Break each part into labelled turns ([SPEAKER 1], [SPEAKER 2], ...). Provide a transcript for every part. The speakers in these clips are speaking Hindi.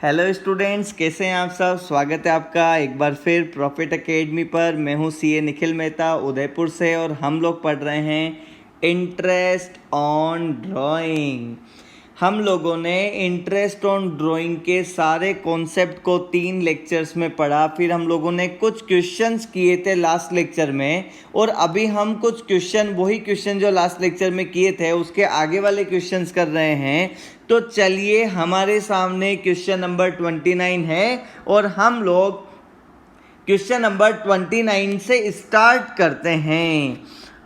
[SPEAKER 1] हेलो स्टूडेंट्स, कैसे हैं आप सब। स्वागत है आपका एक बार फिर प्रॉफिट एकेडमी पर। मैं हूं सीए निखिल मेहता उदयपुर से और हम लोग पढ़ रहे हैं इंटरेस्ट ऑन ड्राइंग। हम लोगों ने इंटरेस्ट ऑन ड्राइंग के सारे कॉन्सेप्ट को 3 लेक्चर्स में पढ़ा। फिर हम लोगों ने कुछ क्वेश्चंस किए थे लास्ट लेक्चर में, और अभी हम कुछ वही क्वेश्चन जो लास्ट लेक्चर में किए थे उसके आगे वाले क्वेश्चंस कर रहे हैं। तो चलिए, हमारे सामने क्वेश्चन नंबर 29 है और हम लोग क्वेश्चन नंबर 29 से स्टार्ट करते हैं।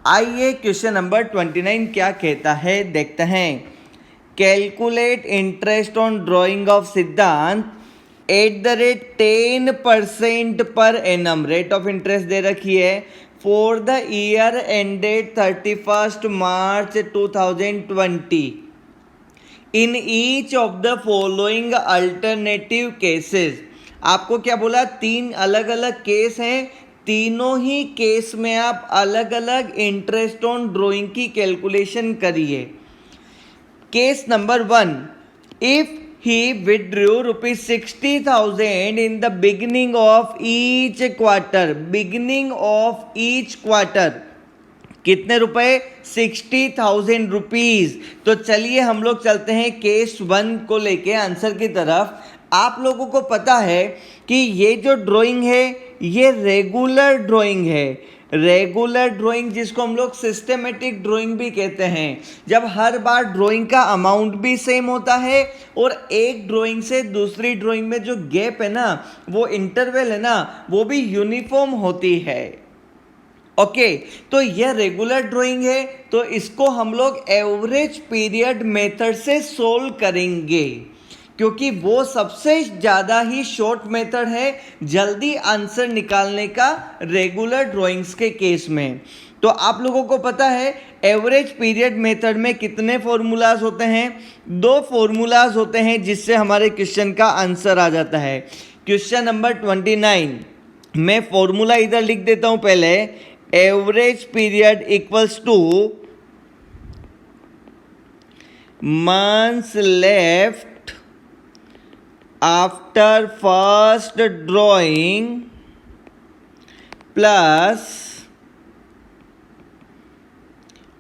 [SPEAKER 1] आइए क्वेश्चन नंबर 29 क्या कहता है देखते हैं। Calculate interest on drawing of Siddhant @10% पर एनम। रेट ऑफ इंटरेस्ट दे रखी है for the year ended 31 March 2020 in each of the following alternative cases. आपको क्या बोला, 3 अलग अलग केस हैं, तीनों ही केस में आप अलग अलग इंटरेस्ट ऑन ड्राइंग की कैलकुलेशन करिए। Case number 1, if he withdrew ₹60,000 in the beginning of each quarter। beginning of each quarter कितने रुपए? 60,000 रुपीज। तो चलिए हम लोग चलते हैं केस 1 को लेके आंसर की तरफ। आप लोगों को पता है कि ये जो ड्राइंग है ये रेगुलर ड्राइंग है। रेगुलर ड्राइंग जिसको हम लोग सिस्टेमेटिक ड्राइंग भी कहते हैं, जब हर बार ड्राइंग का अमाउंट भी सेम होता है और एक ड्राइंग से दूसरी ड्राइंग में जो गैप है ना, वो इंटरवल है ना, वो भी यूनिफॉर्म होती है। ओके, तो यह रेगुलर ड्राइंग है, तो इसको हम लोग एवरेज पीरियड मेथड से सोल्व करेंगे, क्योंकि वो सबसे ज़्यादा ही शॉर्ट मेथड है जल्दी आंसर निकालने का रेगुलर ड्राइंग्स के केस में। तो आप लोगों को पता है एवरेज पीरियड मेथड में कितने फॉर्मूलाज होते हैं? 2 फॉर्मूलाज होते हैं जिससे हमारे क्वेश्चन का आंसर आ जाता है। क्वेश्चन नंबर 29 मैं फॉर्मूला इधर लिख देता हूं पहले। Average period equals two months left after first drawing plus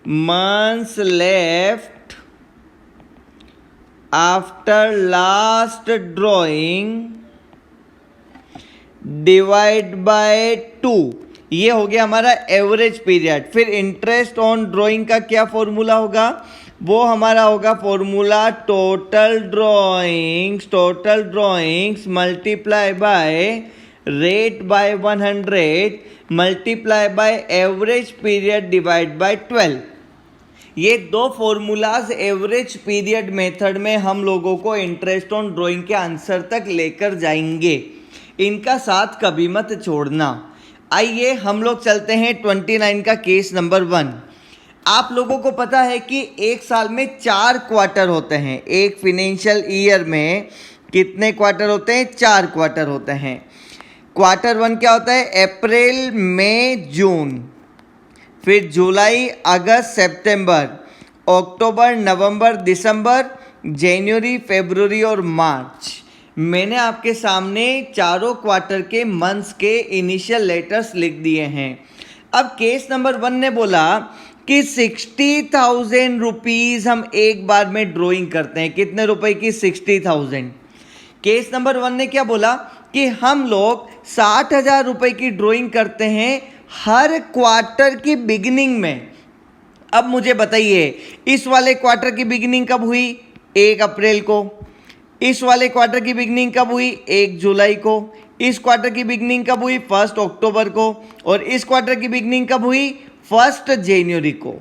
[SPEAKER 1] months left after last drawing divide by 2। ये हो गया हमारा एवरेज पीरियड। फिर इंटरेस्ट ऑन ड्राइंग का क्या फॉर्मूला होगा? वो हमारा होगा formula total drawings multiply by rate by 100 multiply by average period divide by 12। ये 2 फॉर्मूलाज एवरेज पीरियड मेथड में हम लोगों को इंटरेस्ट ऑन ड्राइंग के आंसर तक लेकर जाएंगे। इनका साथ कभी मत छोड़ना। आइए हम लोग चलते हैं 29 का केस नंबर 1। आप लोगों को पता है कि एक साल में 4 क्वार्टर होते हैं। एक फिनेंशियल ईयर में कितने क्वार्टर होते हैं? 4 क्वार्टर होते हैं। क्वार्टर 1 क्या होता है? अप्रैल मई जून, फिर जुलाई अगस्त सितंबर, अक्टूबर नवंबर दिसंबर, जनवरी फरवरी और मार्च। मैंने आपके सामने चारों क्वार्टर के मंथ्स के इनिशियल लेटर्स लिख दिए हैं। अब केस नंबर 1 ने बोला कि 60,000 रुपीज़ हम एक बार में ड्राइंग करते हैं। कितने रुपए की? 60,000। केस नंबर 1 ने क्या बोला कि हम लोग 60,000 रुपए की ड्राइंग करते हैं हर क्वार्टर की बिगिनिंग में। अब मुझे बताइए, इस वाले क्वार्टर की बिगिनिंग कब हुई? 1 अप्रैल को। इस वाले क्वार्टर की बिगिनिंग कब हुई? 1 जुलाई को। इस क्वार्टर की बिगिनिंग कब हुई? 1 अक्टूबर को। और इस क्वार्टर की बिगिनिंग कब हुई? 1 जनवरी को।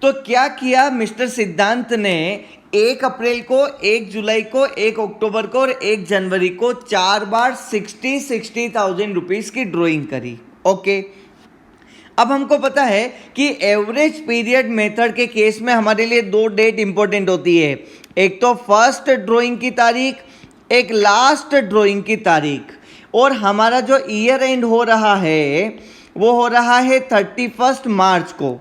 [SPEAKER 1] तो क्या किया मिस्टर सिद्धांत ने? 1 अप्रैल को, 1 जुलाई को, 1 अक्टूबर को और 1 जनवरी को 4 बार 60,000 रुपीज़ की ड्राइंग करी। ओके, अब हमको पता है कि एवरेज पीरियड मेथड के केस में हमारे लिए 2 डेट इंपॉर्टेंट होती है। एक तो फर्स्ट ड्राइंग की तारीख, एक लास्ट ड्राइंग की तारीख। और हमारा जो ईयर एंड हो रहा है वो हो रहा है 31 मार्च को।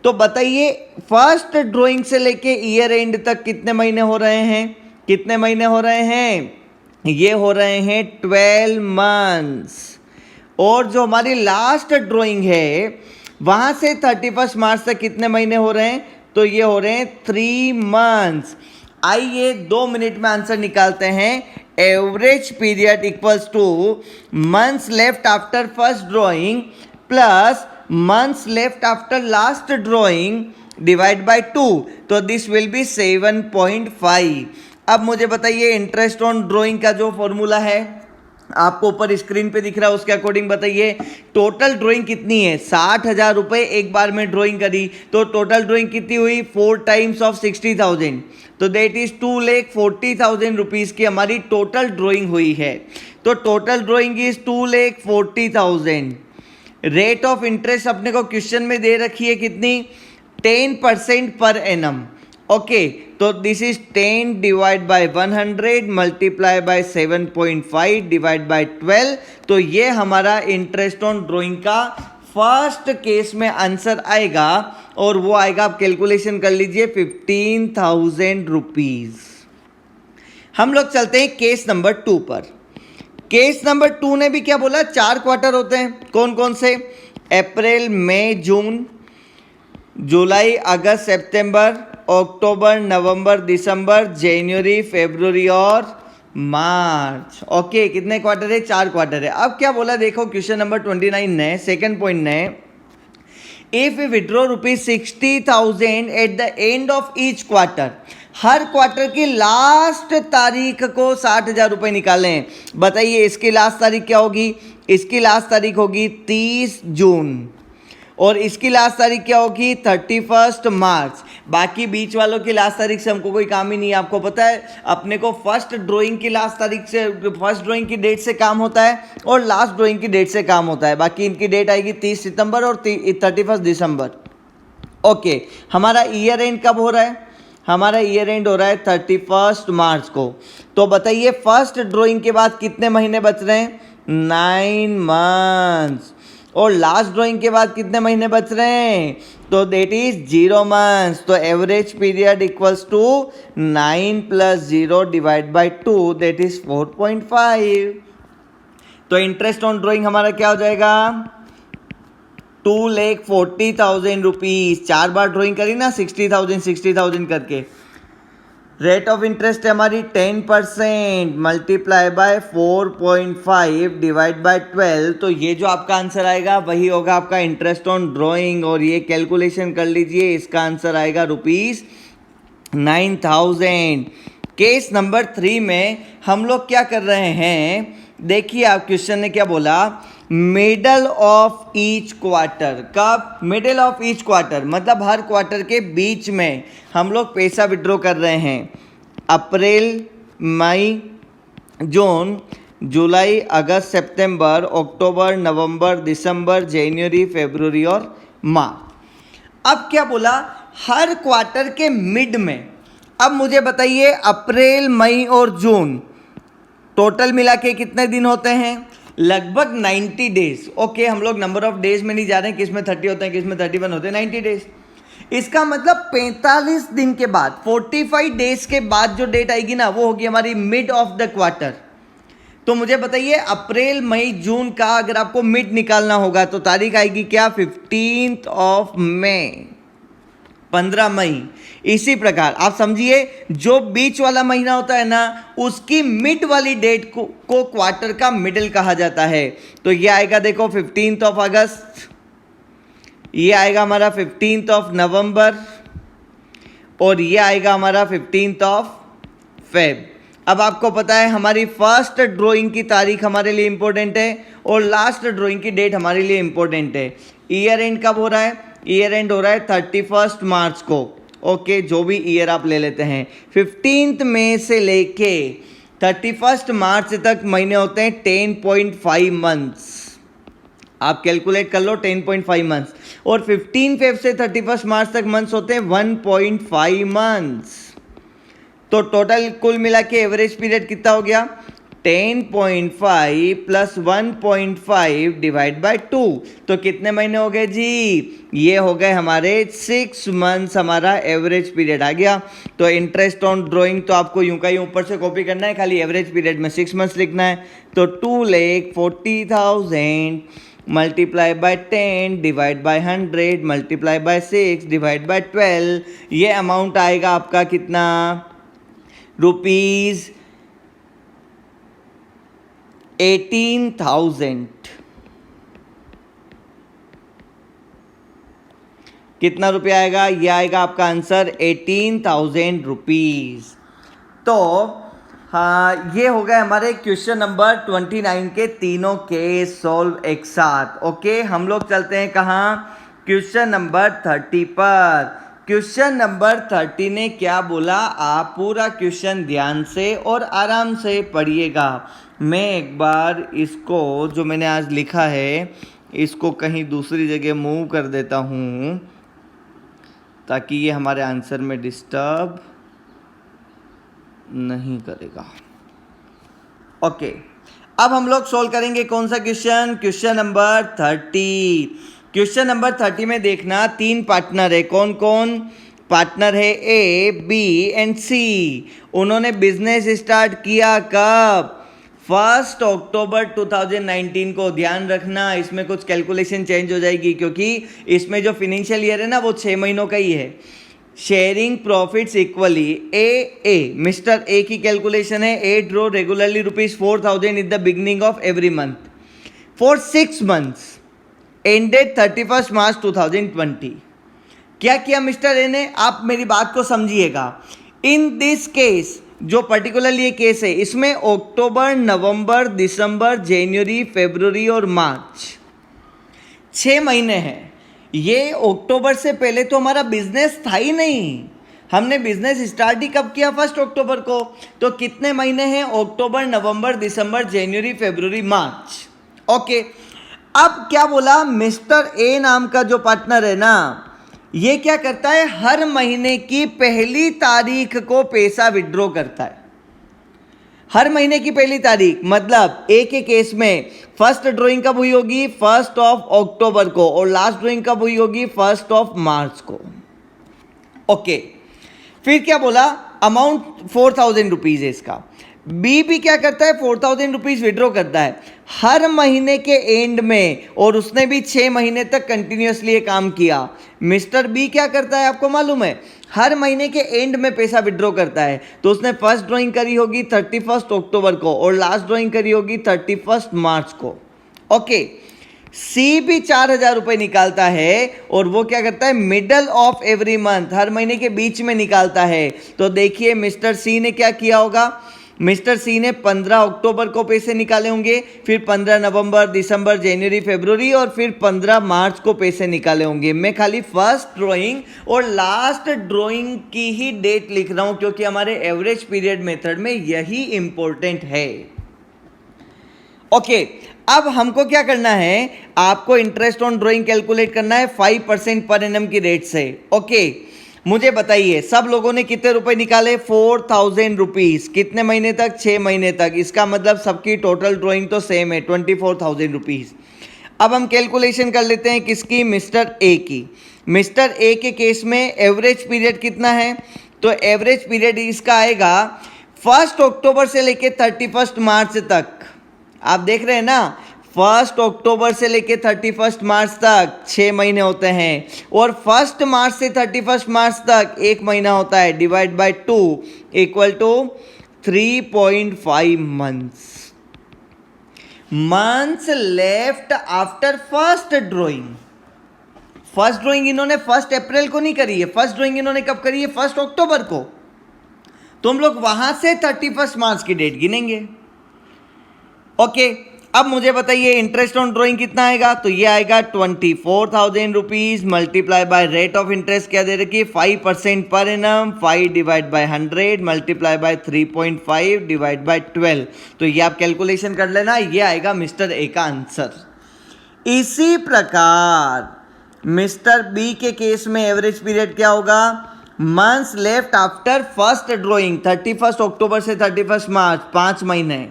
[SPEAKER 1] तो बताइए फर्स्ट ड्राइंग से लेके ईयर एंड तक कितने महीने हो रहे हैं? कितने महीने हो रहे हैं? ये हो रहे हैं 12 मंथ्स। और जो हमारी लास्ट ड्राइंग है वहाँ से 31 मार्च तक कितने महीने हो रहे हैं, तो ये हो रहे हैं 3 मंथ्स। आइए 2 मिनट में आंसर निकालते हैं। Average period equals two months left after first drawing plus months left after last drawing divide by 2, तो दिस विल बी 7.5। अब मुझे बताइए इंटरेस्ट ऑन ड्राइंग का जो फॉर्मूला है आपको ऊपर स्क्रीन पे दिख रहा है, उसके अकॉर्डिंग बताइए टोटल ड्राइंग कितनी है। 60,000 रुपये एक बार में ड्राइंग करी तो टोटल ड्राइंग कितनी हुई, 4 टाइम्स ऑफ 60,000, तो दैट इज 2,40,000 रुपीज़ की हमारी टोटल ड्राइंग हुई है। तो total drawing is 2,40,000। Rate of interest अपने को क्वेश्चन में दे रखी है कितनी, 10% पर एनम। ओके, तो this is 10 divide by 100 multiply bye 7.5 divide by 12, तो ये हमारा इंटरेस्ट ऑन ड्राइंग का फर्स्ट केस में आंसर आएगा। और वो आएगा, आप कैलकुलेशन कर लीजिए, 15,000 रुपीज। हम लोग चलते हैं केस नंबर 2 पर। केस नंबर 2 ने भी क्या बोला, 4 क्वार्टर होते हैं। कौन कौन से, अप्रैल मई जून जुलाई अगस्त सितंबर अक्टूबर नवंबर दिसंबर जनवरी फरवरी और मार्च। ओके, कितने क्वार्टर है, 4 क्वार्टर है। अब क्या बोला देखो क्वेश्चन नंबर 29 ने, सेकंड पॉइंट ने, if we withdraw ₹60,000 at the end of each quarter, हर क्वार्टर की लास्ट तारीख को 60,000 रुपये निकालें। बताइए इसकी लास्ट तारीख क्या होगी, इसकी लास्ट तारीख होगी 30 जून और इसकी लास्ट तारीख क्या होगी 31 मार्च। बाकी बीच वालों की लास्ट तारीख से हमको कोई काम ही नहीं है। आपको पता है अपने को फर्स्ट ड्राइंग की लास्ट तारीख से, फर्स्ट ड्राइंग की डेट से काम होता है और लास्ट ड्राइंग की डेट से काम होता है। बाकी इनकी डेट आएगी 30 सितंबर और 31 दिसंबर। ओके, हमारा ईयर एंड कब हो रहा है, हमारा ईयर एंड हो रहा है 31 मार्च को। तो बताइए फर्स्ट ड्राइंग के बाद कितने महीने बच रहे हैं, 9 मंथ्स। और लास्ट ड्राइंग के बाद कितने महीने बच रहे हैं, तो देट इज 0 मंथ्स। तो average period equals to 9 + 0 divide by 2, that is 4.5। तो इंटरेस्ट ऑन ड्राइंग हमारा क्या हो जाएगा, 2,40,000 रुपीज़। 4 बार ड्राइंग करी ना, 60,000 करके। रेट ऑफ इंटरेस्ट है हमारी 10% मल्टीप्लाई बाय 4.5 डिवाइड बाय 12, तो ये जो आपका आंसर आएगा वही होगा आपका इंटरेस्ट ऑन ड्राइंग। और ये कैलकुलेशन कर लीजिए, इसका आंसर आएगा ₹9,000। केस नंबर 3 में हम लोग क्या कर रहे हैं, देखिए आप क्वेश्चन ने क्या बोला, मिडल ऑफ ईच क्वार्टर। कब, मिडल ऑफ ईच क्वार्टर मतलब हर क्वार्टर के बीच में हम लोग पैसा विड्रॉ कर रहे हैं। अप्रैल मई जून जुलाई अगस्त सितंबर अक्टूबर नवंबर दिसंबर जनवरी फरवरी और मार्च। अब क्या बोला, हर क्वार्टर के मिड में। अब मुझे बताइए अप्रैल मई और जून टोटल मिला के कितने दिन होते हैं, लगभग 90 डेज। ओके, हम लोग नंबर ऑफ डेज में नहीं जा रहे हैं, किस में 30 होते हैं किस में 31 होते हैं, 90 डेज। इसका मतलब 45 दिन के बाद, 45 डेज के बाद जो डेट आएगी ना वो होगी हमारी मिड ऑफ द क्वार्टर। तो मुझे बताइए अप्रैल मई जून का अगर आपको मिड निकालना होगा तो तारीख आएगी क्या, 15 मई, 15 मई। इसी प्रकार आप समझिए जो बीच वाला महीना होता है ना उसकी मिड वाली डेट को क्वार्टर का मिडिल कहा जाता है। तो ये आएगा देखो 15 अगस्त, ये आएगा हमारा 15 नवंबर और ये आएगा हमारा 15 फेब। अब आपको पता है हमारी फर्स्ट ड्राइंग की तारीख हमारे लिए इंपॉर्टेंट है और लास्ट ड्राइंग की डेट हमारे लिए इंपॉर्टेंट है। ईयर एंड कब हो रहा है, ईयर एंड हो रहा है 31 मार्च को। ओके, जो भी ईयर आप ले लेते हैं, 15 मई से लेके 31 मार्च तक महीने होते हैं 10.5 मंथ्स। आप कैलकुलेट कर लो 10.5 मंथ्स। और 15 फेब से 31 मार्च तक मंथ्स होते हैं 1.5 मंथ्स। तो टोटल कुल मिला के एवरेज पीरियड कितना हो गया, 10.5 प्लस 1.5 डिवाइड बाय 2, तो कितने महीने हो गए जी? ये हो गए हमारे 6 मंथ्स, हमारा एवरेज पीरियड आ गया। तो इंटरेस्ट ऑन ड्राइंग तो आपको यूं का यूं ऊपर से कॉपी करना है, खाली एवरेज पीरियड में 6 मंथ्स लिखना है। तो 2,40,000 multiply by 10 divide by 100 multiply bye 6 divide by 12, ये अमाउंट आएगा आपका कितना? रुपीज 18,000। कितना रुपया आएगा? ये आएगा आपका आंसर 18,000 रुपीज। तो हाँ, ये हो गए हमारे क्वेश्चन नंबर 29 के तीनों केस सॉल्व एक साथ। ओके, हम लोग चलते हैं कहाँ? क्वेश्चन नंबर 30 पर। क्वेश्चन नंबर 30 ने क्या बोला? आप पूरा क्वेश्चन ध्यान से और आराम से पढ़िएगा। मैं एक बार इसको जो मैंने आज लिखा है इसको कहीं दूसरी जगह मूव कर देता हूँ ताकि ये हमारे आंसर में डिस्टर्ब नहीं करेगा। ओके, अब हम लोग सोल्व करेंगे कौन सा question? Question number 30। Question number 30 में देखना 3 पार्टनर है। कौन कौन पार्टनर है? ए, बी एंड सी। उन्होंने बिजनेस स्टार्ट किया कब? 1 अक्टूबर 2019 को। ध्यान रखना इसमें कुछ कैलकुलेशन चेंज हो जाएगी क्योंकि इसमें जो फिनेंशियल ईयर है ना वो 6 महीनों का ही है। Sharing profits equally. A mister A की कैलकुलेशन है, A draw regularly ₹4,000 in the beginning of every month for 6 months ended 31 March 2020। क्या किया मिस्टर ए ने? आप मेरी बात को समझिएगा। इन दिस केस, जो पर्टिकुलरली ये केस है, इसमें अक्टूबर, नवंबर, दिसंबर, जनवरी, फरवरी और मार्च 6 महीने हैं। ये अक्टूबर से पहले तो हमारा बिजनेस था ही नहीं। हमने बिजनेस स्टार्ट ही कब किया? 1 अक्टूबर को। तो कितने महीने हैं? अक्टूबर, नवंबर, दिसंबर, जनवरी, फरवरी, मार्च। ओके, अब क्या बोला? मिस्टर ए नाम का जो पार्टनर है ना, ये क्या करता है? हर महीने की पहली तारीख को पैसा विड्रॉ करता है। हर महीने की पहली तारीख, मतलब ए के केस में फर्स्ट ड्राइंग कब हुई होगी? 1 अक्टूबर को, और लास्ट ड्राइंग कब हुई होगी? 1 मार्च को। ओके, फिर क्या बोला? अमाउंट 4,000 रुपीज है इसका। बी भी क्या करता है? 4,000 रुपीज विड्रॉ करता है हर महीने के एंड में, और उसने भी 6 महीने तक कंटिन्यूसली ये काम किया। मिस्टर बी क्या करता है आपको मालूम है? हर महीने के एंड में पैसा विड्रॉ करता है। तो उसने फर्स्ट ड्राइंग करी होगी 31 अक्टूबर को और लास्ट ड्राइंग करी होगी 31 मार्च को। ओके, सी भी 4,000 रुपये निकालता है और वो क्या करता है? मिडल ऑफ एवरी मंथ, हर महीने के बीच में निकालता है। तो देखिए मिस्टर सी ने क्या किया होगा? मिस्टर सी ने 15 अक्टूबर को पैसे निकाले होंगे, फिर 15 नवंबर, दिसंबर, जनवरी, फरवरी और फिर 15 मार्च को पैसे निकाले होंगे। मैं खाली फर्स्ट ड्राइंग और लास्ट ड्राइंग की ही डेट लिख रहा हूं क्योंकि हमारे एवरेज पीरियड मेथड में यही इंपॉर्टेंट है। ओके, अब हमको क्या करना है? आपको इंटरेस्ट ऑन ड्राइंग कैलकुलेट करना है 5% पर एनम की रेट से। ओके, मुझे बताइए सब लोगों ने कितने रुपए निकाले? 4,000 रुपीज। कितने महीने तक? 6 महीने तक। इसका मतलब सबकी टोटल ड्राइंग तो सेम है, 24,000 रुपीज। अब हम कैलकुलेशन कर लेते हैं किसकी? मिस्टर ए की। मिस्टर ए के केस में एवरेज पीरियड कितना है? तो एवरेज पीरियड इसका आएगा 1 अक्टूबर से लेके 31 मार्च तक। आप देख रहे हैं ना, 1 अक्टूबर से लेके 31 मार्च तक 6 महीने होते हैं, और 1 मार्च से 31 मार्च तक 1 महीना होता है। Divide by 2 equal to 3.5 months. Months left after first drawing. First drawing इन्होंने 1 अप्रैल को नहीं करी है, फर्स्ट ड्राइंग इन्होंने कब करी है? 1 अक्टूबर को। तो हम लोग वहां से 31 मार्च की डेट गिनेंगे। ओके, अब मुझे बताइए इंटरेस्ट ऑन ड्राइंग कितना आएगा? तो ये आएगा 24,000 rupees multiply by rate of interest क्या दे रखी है? 5% per annum. 5 divide by 100 multiply bye 3.5 divide by 12। तो ये आप कैलकुलेशन कर लेना, ये आएगा मिस्टर ए का आंसर। इसी प्रकार मिस्टर बी के केस में एवरेज पीरियड क्या होगा? Months left after first drawing 31 अक्टूबर से 31 मार्च, 5 महीने।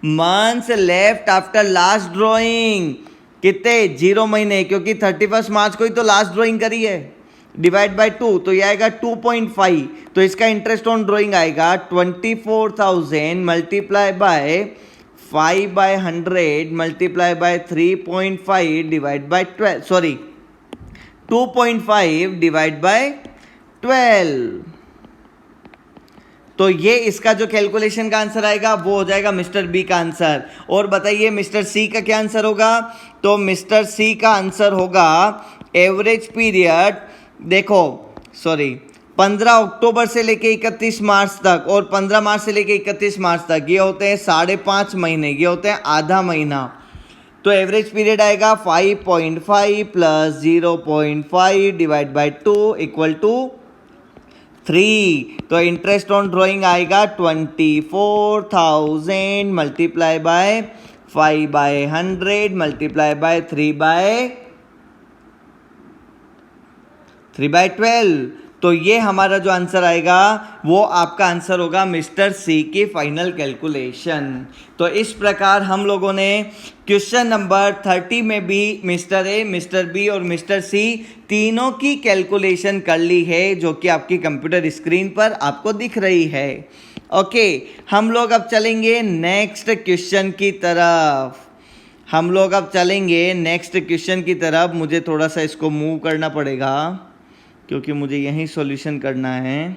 [SPEAKER 1] Months left after last drawing, कितने 0 महीने, क्योंकि 31 मार्च को ही तो लास्ट ड्रॉइंग करी है, डिवाइड बाय 2, तो ये आएगा 2.5। तो इसका इंटरेस्ट ऑन ड्रॉइंग आएगा 24,000 multiply by 5/100 multiply by 3.5 divide by 12, sorry 2.5 divide by 12। तो ये इसका जो कैलकुलेशन का आंसर आएगा वो हो जाएगा मिस्टर बी का आंसर। और बताइए मिस्टर सी का क्या आंसर होगा? तो मिस्टर सी का आंसर होगा एवरेज पीरियड, देखो सॉरी 15 अक्टूबर से लेके 31 मार्च तक और 15 मार्च से लेके 31 मार्च तक, ये होते हैं 5.5 महीने, ये होते हैं आधा महीना। तो एवरेज पीरियड आएगा 5.5 plus 0.5 divide by 2 equal to 3। तो इंटरेस्ट ऑन ड्रॉइंग आएगा 24,000 मल्टीप्लाई बाय 5/100 मल्टीप्लाई बाय 3/12। तो ये हमारा जो आंसर आएगा वो आपका आंसर होगा मिस्टर सी की फाइनल कैलकुलेशन। तो इस प्रकार हम लोगों ने क्वेश्चन नंबर 30 में भी मिस्टर ए, मिस्टर बी और मिस्टर सी तीनों की कैलकुलेशन कर ली है, जो कि आपकी कंप्यूटर स्क्रीन पर आपको दिख रही है। ओके, हम लोग अब चलेंगे नेक्स्ट क्वेश्चन की तरफ। मुझे थोड़ा सा इसको मूव करना पड़ेगा क्योंकि मुझे यही सॉल्यूशन करना है।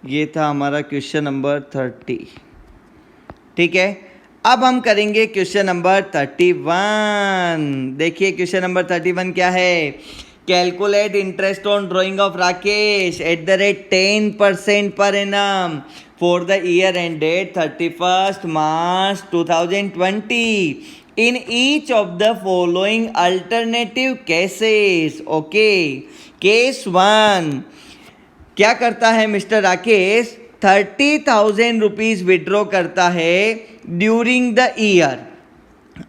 [SPEAKER 1] ये था हमारा क्वेश्चन नंबर 30, ठीक है। अब हम करेंगे क्वेश्चन नंबर 31। देखिए क्वेश्चन नंबर 31 क्या है? Calculate interest on drawing of Rakesh eight the rate 10% पर annum for the year ended 31st March 2020 in each of the following alternative cases. Okay, case 1, क्या करता है मिस्टर राकेश? 30,000 रुपीज विड्रॉ करता है ड्यूरिंग द ईयर।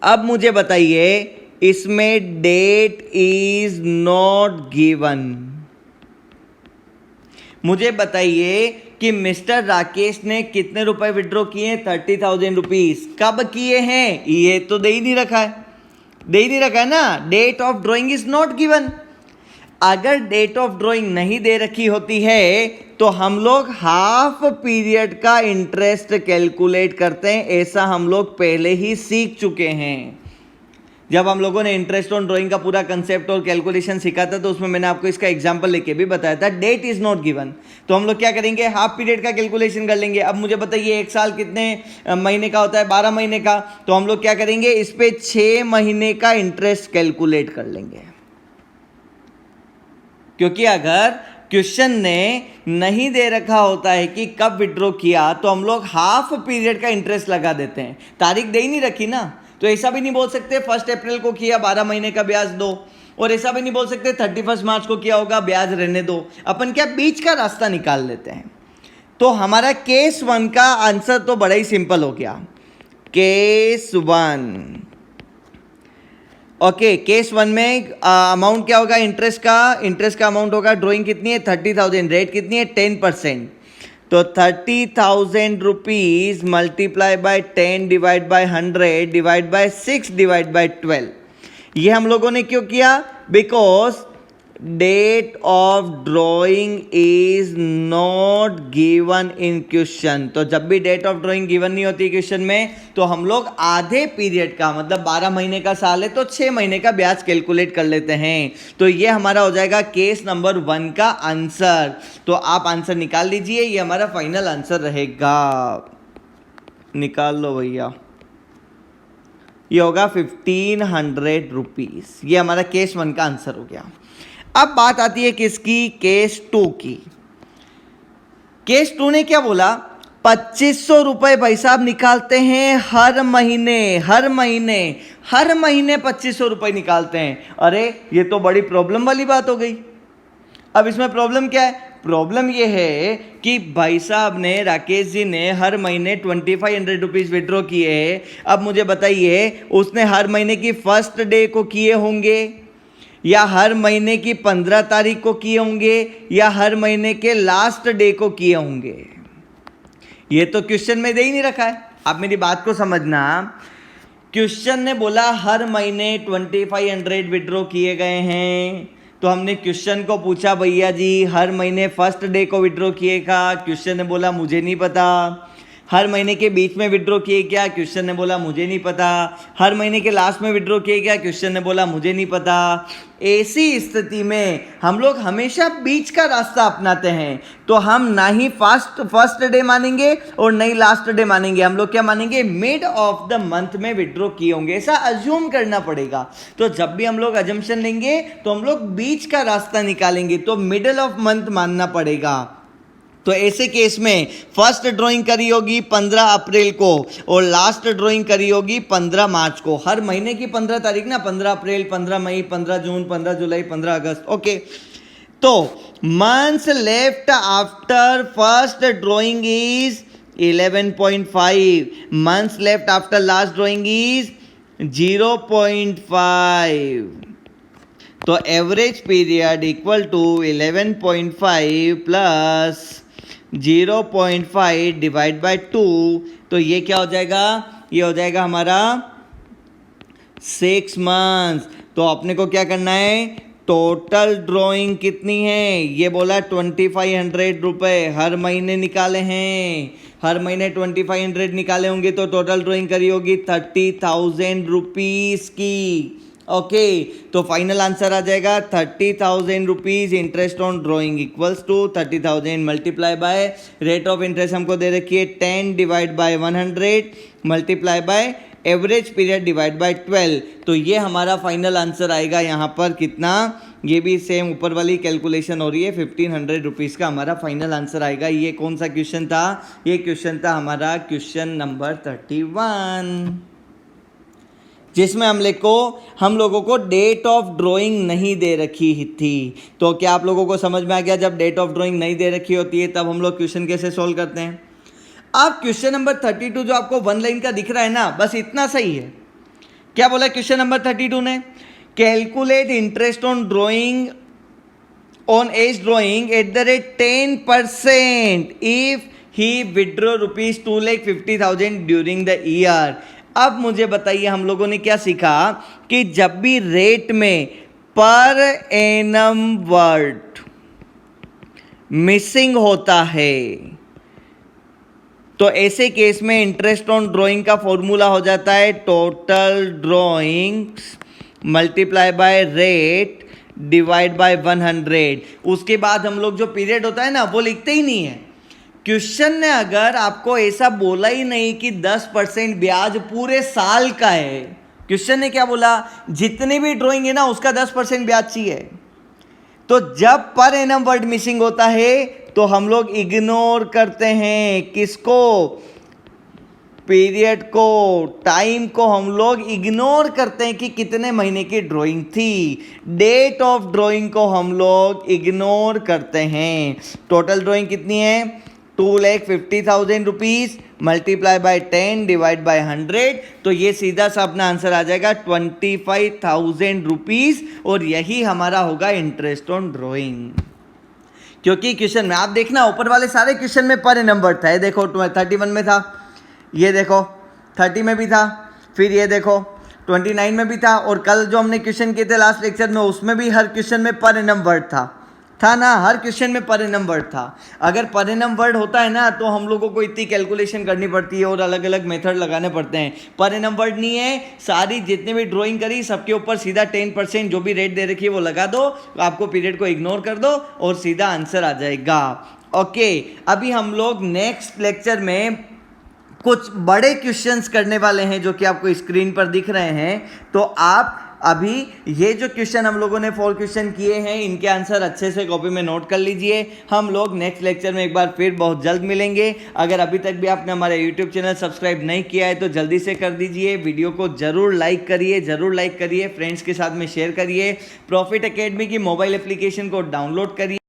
[SPEAKER 1] अब मुझे बताइए इसमें डेट इज नॉट गिवन। मुझे बताइए कि मिस्टर राकेश ने कितने रुपए विड्रॉ किए? 30,000 रुपीज। कब किए हैं? ये तो दे ही नहीं रखा है ना। Date of drawing is not given. अगर डेट ऑफ ड्रॉइंग नहीं दे रखी होती है तो हम लोग हाफ पीरियड का इंटरेस्ट कैलकुलेट करते हैं, ऐसा हम लोग पहले ही सीख चुके हैं। जब हम लोगों ने इंटरेस्ट ऑन ड्राइंग का पूरा कंसेप्ट और कैलकुलेशन सीखा था तो उसमें मैंने आपको इसका एग्जांपल लेके भी बताया था। डेट इज नॉट गिवन, तो हम लोग क्या करेंगे? हाफ पीरियड का कैलकुलेशन कर लेंगे। अब मुझे बताइए एक साल कितने महीने का होता है? 12 महीने का। तो हम लोग क्या करेंगे? इस पे 6 महीने का इंटरेस्ट कैलकुलेट कर लेंगे, क्योंकि अगर क्वेश्चन ने नहीं दे रखा होता है कि कब विड्रॉ किया तो हम लोग हाफ पीरियड का इंटरेस्ट लगा देते हैं। तारीख दे ही नहीं रखी ना, तो ऐसा भी नहीं बोल सकते 1 अप्रैल को किया 12 महीने का ब्याज दो, और ऐसा भी नहीं बोल सकते 31 मार्च को किया होगा ब्याज रहने दो। अपन क्या बीच का रास्ता निकाल लेते हैं। तो हमारा केस 1 का आंसर तो बड़ा ही सिंपल हो गया। केस 1, ओके, केस 1 में अमाउंट क्या होगा? इंटरेस्ट का अमाउंट होगा, ड्रॉइंग कितनी है? 30,000, रेट कितनी है? 10%। तो 30,000 rupees multiply by 10 divide by 100 divide by 6 divide by 12। ये हम लोगों ने क्यों किया? Because date of drawing is not given in question. तो जब भी डेट ऑफ ड्रॉइंग गिवन नहीं होती क्वेश्चन में तो हम लोग आधे पीरियड का, मतलब 12 महीने का साल है तो 6 महीने का ब्याज कैलकुलेट कर लेते हैं। तो ये हमारा हो जाएगा केस नंबर 1 का आंसर। तो आप आंसर निकाल लीजिए, ये हमारा फाइनल आंसर रहेगा। निकाल लो भैया, ये होगा 1500 रुपीज। ये हमारा केस 1 का आंसर हो गया। अब बात आती है किसकी? केस 2 की। केस 2 ने क्या बोला? 2500 रुपए भाई साहब निकालते हैं हर महीने 2500 रुपए निकालते हैं। अरे ये तो बड़ी प्रॉब्लम वाली बात हो गई। अब इसमें प्रॉब्लम क्या है? प्रॉब्लम ये है कि भाई साहब ने, राकेश जी ने हर महीने 2500 रुपीज विड्रॉ किए। अब मुझे बताइए उसने हर महीने की फर्स्ट डे को किए होंगे या हर महीने की 15 तारीख को किए होंगे या हर महीने के लास्ट डे को किए होंगे? ये तो क्वेश्चन में दे ही नहीं रखा है। आप मेरी बात को समझना, क्वेश्चन ने बोला हर महीने 2500 विड्रॉ किए गए हैं, तो हमने क्वेश्चन को पूछा भैया जी हर महीने फर्स्ट डे को विड्रॉ किएगा? क्वेश्चन ने बोला मुझे नहीं पता। हर महीने के बीच में विड्रॉ किए क्या? क्वेश्चन ने बोला मुझे नहीं पता। हर महीने के लास्ट में विड्रॉ किए क्या? क्वेश्चन ने बोला मुझे नहीं पता। ऐसी स्थिति में हम लोग हमेशा बीच का रास्ता अपनाते हैं, तो हम ना ही फर्स्ट डे मानेंगे और ना ही लास्ट डे मानेंगे। हम लोग क्या मानेंगे? मिड ऑफ द मंथ में विड्रॉ किए होंगे, ऐसा अज्यूम करना पड़ेगा। तो जब भी हम लोग अजम्पशन लेंगे तो हम लोग बीच का रास्ता निकालेंगे, तो मिडिल ऑफ मंथ मानना पड़ेगा। तो ऐसे केस में फर्स्ट ड्राइंग करी होगी 15 अप्रैल को और लास्ट ड्राइंग करी होगी 15 मार्च को। हर महीने की 15 तारीख ना, 15 अप्रैल, 15 मई, 15 जून, 15 जुलाई, 15 अगस्त। ओके, तो months left after first drawing is 11.5, months left after last drawing is 0.5। तो average period equal to 11.5 plus 0.5 divide by 2, तो ये क्या हो जाएगा? ये हो जाएगा हमारा 6 मंथ्स। तो अपने को क्या करना है? टोटल ड्राइंग कितनी है? ये बोला 2500 रुपये हर महीने निकाले हैं। हर महीने 2500 निकाले होंगे तो टोटल ड्राइंग करी होगी 30,000 रुपीज़ की। ओके, तो फाइनल आंसर आ जाएगा 30,000 rupees interest on drawing equals to 30,000 multiply by rate of interest हमको दे रखी है 10 divide by 100 multiply by average period divide by 12। तो ये हमारा फाइनल आंसर आएगा यहाँ पर कितना? ये भी सेम ऊपर वाली कैलकुलेशन हो रही है, 1500 रुपीज़ का हमारा फाइनल आंसर आएगा। ये कौन सा क्वेश्चन था? ये क्वेश्चन था हमारा क्वेश्चन नंबर 31, जिसमें हम लोगों को डेट ऑफ ड्राइंग नहीं दे रखी थी। तो क्या आप लोगों को समझ में आ गया? जब डेट ऑफ ड्राइंग नहीं दे रखी होती है तब हम लोग क्वेश्चन कैसे सॉल्व करते हैं। अब क्वेश्चन नंबर 32 जो आपको 1 लाइन का दिख रहा है ना, बस इतना सही है। क्या बोला क्वेश्चन नंबर 32 ने? Calculate interest on drawing on as drawing at the rate 10% if he withdraw ₹2,50,000 during the year. अब मुझे बताइए, हम लोगों ने क्या सीखा कि जब भी रेट में पर एनम वर्ड मिसिंग होता है तो ऐसे केस में इंटरेस्ट ऑन ड्राइंग का फॉर्मूला हो जाता है total drawings multiply by rate divide by 100। उसके बाद हम लोग जो पीरियड होता है ना वो लिखते ही नहीं है। क्वेश्चन ने अगर आपको ऐसा बोला ही नहीं कि 10% ब्याज पूरे साल का है, क्वेश्चन ने क्या बोला? जितनी भी ड्राइंग है ना उसका 10% ब्याज चाहिए। तो जब पर एनम वर्ड मिसिंग होता है तो हम लोग इग्नोर करते हैं किसको? पीरियड को, टाइम को हम लोग इग्नोर करते हैं कि कितने महीने की ड्राइंग थी। डेट ऑफ ड्राइंग को हम लोग इग्नोर करते हैं। टोटल ड्राइंग कितनी है? 2,50,000 rupees multiply by 10 divide by 100। तो ये सीधा सा अपना आंसर आ जाएगा 25,000 रुपीज़, और यही हमारा होगा इंटरेस्ट ऑन ड्राइंग। क्योंकि क्वेश्चन में आप देखना ऊपर वाले सारे क्वेश्चन में पर नंबर था। ये देखो 31 में था, ये देखो 30 में भी था, फिर ये देखो 29 में भी था, और कल जो हमने क्वेश्चन किए थे लास्ट लेक्चर में उसमें भी हर क्वेश्चन में पर एनम वर्ड था ना। हर क्वेश्चन में पर एनम वर्ड था। अगर पर एनम वर्ड होता है ना तो हम लोगों को इतनी कैलकुलेशन करनी पड़ती है और अलग अलग मेथड लगाने पड़ते हैं। पर एनम वर्ड नहीं है, सारी जितने भी ड्राइंग करी सबके ऊपर सीधा 10% जो भी रेट दे रखी है वो लगा दो, आपको पीरियड को इग्नोर कर दो और सीधा आंसर आ जाएगा। ओके, अभी हम लोग नेक्स्ट लेक्चर में कुछ बड़े क्वेश्चंस करने वाले हैं जो कि आपको स्क्रीन पर दिख रहे हैं। तो आप अभी ये जो क्वेश्चन हम लोगों ने 4 क्वेश्चन किए हैं इनके आंसर अच्छे से कॉपी में नोट कर लीजिए। हम लोग नेक्स्ट लेक्चर में एक बार फिर बहुत जल्द मिलेंगे। अगर अभी तक भी आपने हमारे यूट्यूब चैनल सब्सक्राइब नहीं किया है तो जल्दी से कर दीजिए। वीडियो को जरूर लाइक करिए, फ्रेंड्स के साथ में शेयर करिए। प्रॉफिट एकेडमी की मोबाइल एप्लीकेशन को डाउनलोड करिए।